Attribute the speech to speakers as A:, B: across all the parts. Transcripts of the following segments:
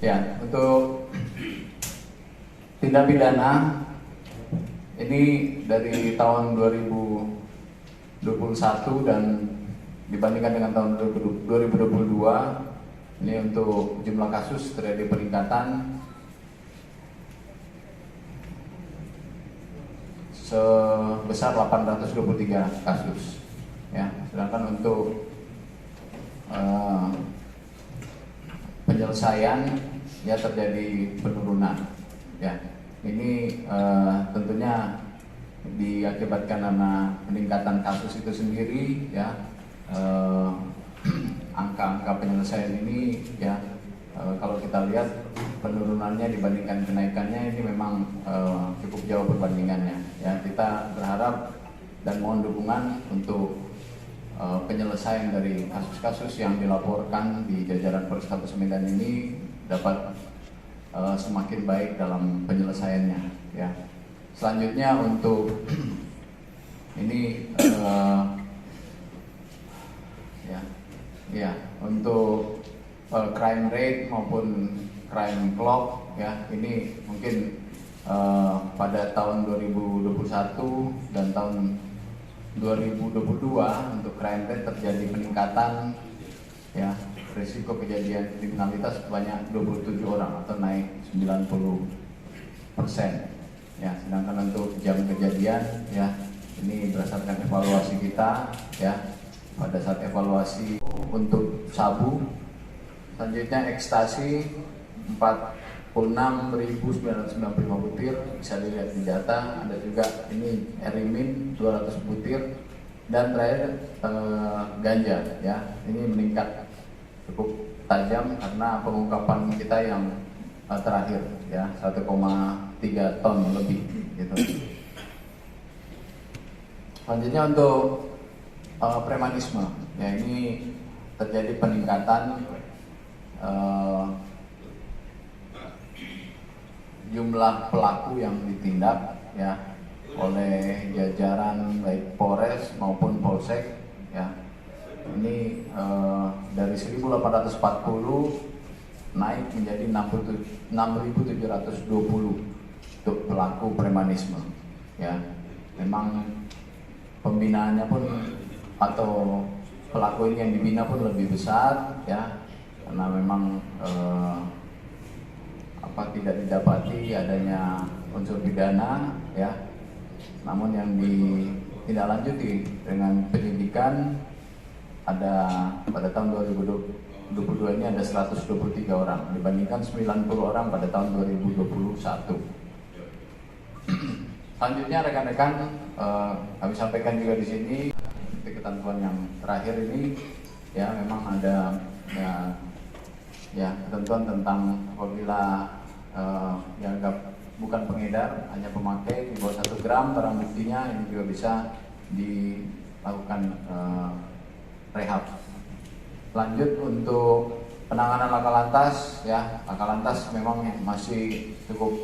A: Ya, untuk tindak pidana ini dari tahun 2021 dan dibandingkan dengan tahun 2022, ini untuk jumlah kasus terjadi peningkatan sebesar 823 kasus. Ya, sedangkan untuk penyelesaian ya terjadi penurunan. Ya, ini tentunya diakibatkan karena peningkatan kasus itu sendiri. Ya, angka-angka penyelesaian ini ya kalau kita lihat penurunannya dibandingkan kenaikannya ini memang cukup jauh perbandingannya. Ya, kita berharap dan mohon dukungan untuk penyelesaian dari kasus-kasus yang dilaporkan di jajaran Polrestabes Medan ini dapat semakin baik dalam penyelesaiannya. Ya. Selanjutnya untuk ini untuk crime rate maupun crime clock ya ini mungkin pada tahun 2021 dan tahun 2022 untuk crime rate terjadi peningkatan ya risiko kejadian kriminalitas sebanyak 27 orang atau naik 90%. Ya, sedangkan untuk jam kejadian ya ini berdasarkan evaluasi kita ya pada saat evaluasi untuk sabu, selanjutnya ekstasi 46.995 butir bisa dilihat di data, ada juga ini erimin 200 butir dan terakhir ganja ya ini meningkat cukup tajam karena pengungkapan kita yang terakhir ya 1,3 ton lebih gitu. Selanjutnya untuk premanisme ya ini terjadi peningkatan jumlah pelaku yang ditindak ya oleh jajaran baik Polres maupun Polsek ya ini dari 1.840 naik menjadi 6.720 untuk pelaku premanisme ya memang pembinaannya pun atau pelaku ini yang dibina pun lebih besar ya karena memang tidak didapati adanya unsur pidana ya namun yang ditindaklanjuti dengan penyidikan ada pada tahun 2022 ini ada 123 orang dibandingkan 90 orang pada tahun 2021. Selanjutnya rekan-rekan kami sampaikan juga di sini ketentuan yang terakhir ini ya memang ada ya ketentuan tentang apabila dianggap bukan pengedar hanya pemakai di bawah 1 gram barang buktinya ini juga bisa dilakukan rehab. Lanjut untuk penanganan laka lantas ya laka lantas memang masih cukup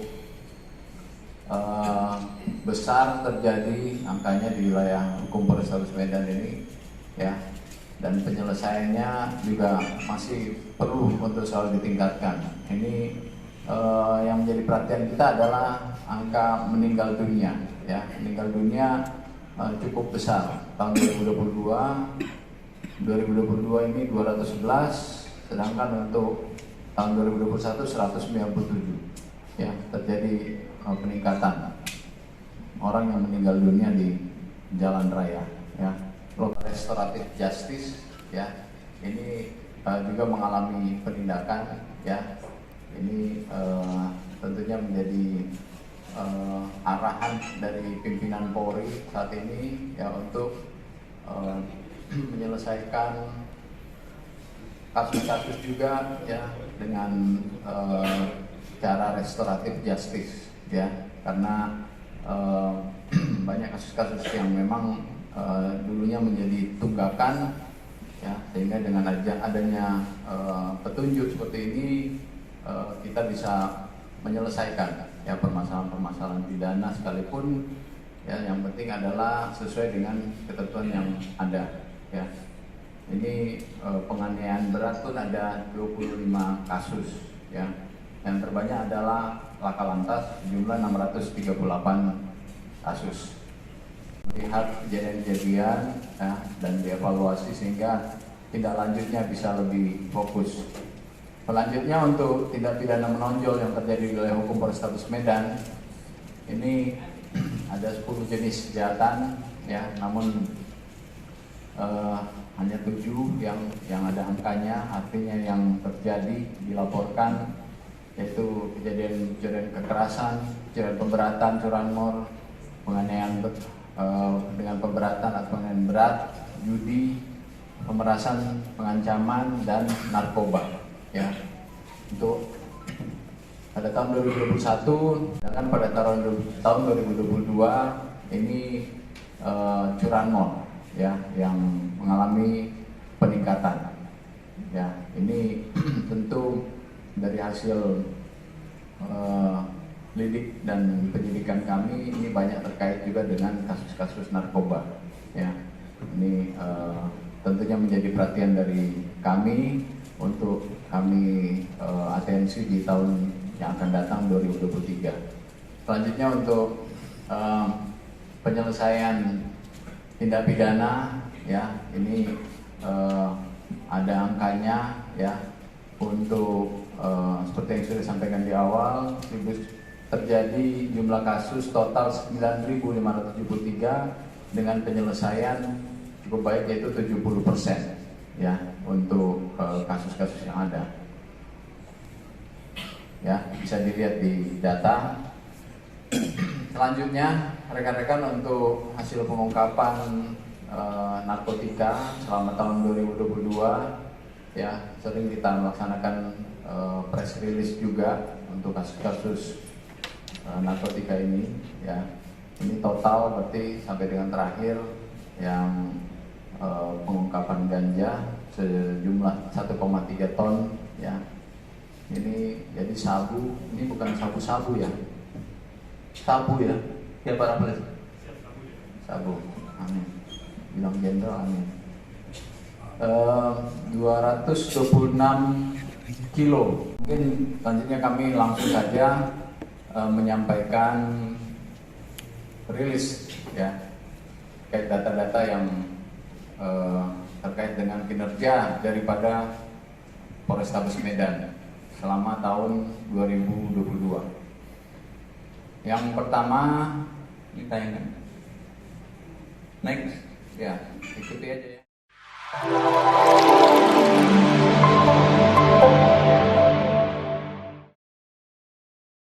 A: besar terjadi angkanya di wilayah hukum Polrestabes Medan ini ya dan penyelesaiannya juga masih perlu untuk selalu ditingkatkan. Ini yang menjadi perhatian kita adalah angka meninggal dunia ya meninggal dunia cukup besar tahun 2022 ini 211 sedangkan untuk tahun 2021 197 ya terjadi peningkatan orang yang meninggal dunia di jalan raya ya. Restoratif justice ya ini juga mengalami penindakan ya ini tentunya menjadi arahan dari pimpinan Polri saat ini ya untuk menyelesaikan kasus-kasus juga ya dengan cara restoratif justice ya karena banyak kasus-kasus yang memang dulunya menjadi tunggakan ya sehingga dengan adanya petunjuk seperti ini kita bisa menyelesaikan ya permasalahan-permasalahan pidana sekalipun ya yang penting adalah sesuai dengan ketentuan yang ada ya. Ini penganiayaan berat pun ada 25 kasus ya. Yang terbanyak adalah laka lantas jumlah 638 kasus. Melihat kejadian-kejadian ya, dan dievaluasi sehingga tindak lanjutnya bisa lebih fokus. Selanjutnya untuk tindak pidana menonjol yang terjadi di wilayah hukum Polrestabes Medan, ini ada 10 jenis kejahatan ya, namun hanya 7 yang ada angkanya, artinya yang terjadi dilaporkan, yaitu kejadian kekerasan, pencurian pemberatan, curanmor, penganiayaan dengan pemberatan atau penganiayaan berat, judi, pemerasan, pengancaman, dan narkoba. Ya, untuk pada tahun 2021, sedangkan pada tahun 2022 ini curanmor ya yang mengalami peningkatan. Ya, ini tentu dari hasil lidik dan penyidikan kami ini banyak terkait juga dengan kasus-kasus narkoba. Ya, ini tentunya menjadi perhatian dari kami untuk kami atensi di tahun yang akan datang 2023. Selanjutnya untuk penyelesaian tindak pidana ya, ini ada angkanya ya, untuk seperti yang sudah disampaikan di awal, terjadi jumlah kasus total 9.573 dengan penyelesaian cukup baik, yaitu 70% ya untuk kasus-kasus yang ada. Ya, bisa dilihat di data. Selanjutnya, rekan-rekan, untuk hasil pengungkapan narkotika selama tahun 2022 ya, sering kita melaksanakan press release juga untuk kasus-kasus narkotika ini ya. Ini total berarti sampai dengan terakhir yang pengungkapan ganja sejumlah 1,3 ton ya. Ini jadi sabu, ini bukan sabu-sabu ya, sabu ya, ya para pelis, sabu, amin, bilang jenderal amin. 226 kilo. Mungkin selanjutnya kami langsung saja menyampaikan rilis ya, terkait data-data yang terkait dengan kinerja daripada Polrestabes Medan selama tahun 2022. Yang pertama, ini tayangan. Next, ya, ikuti aja ya.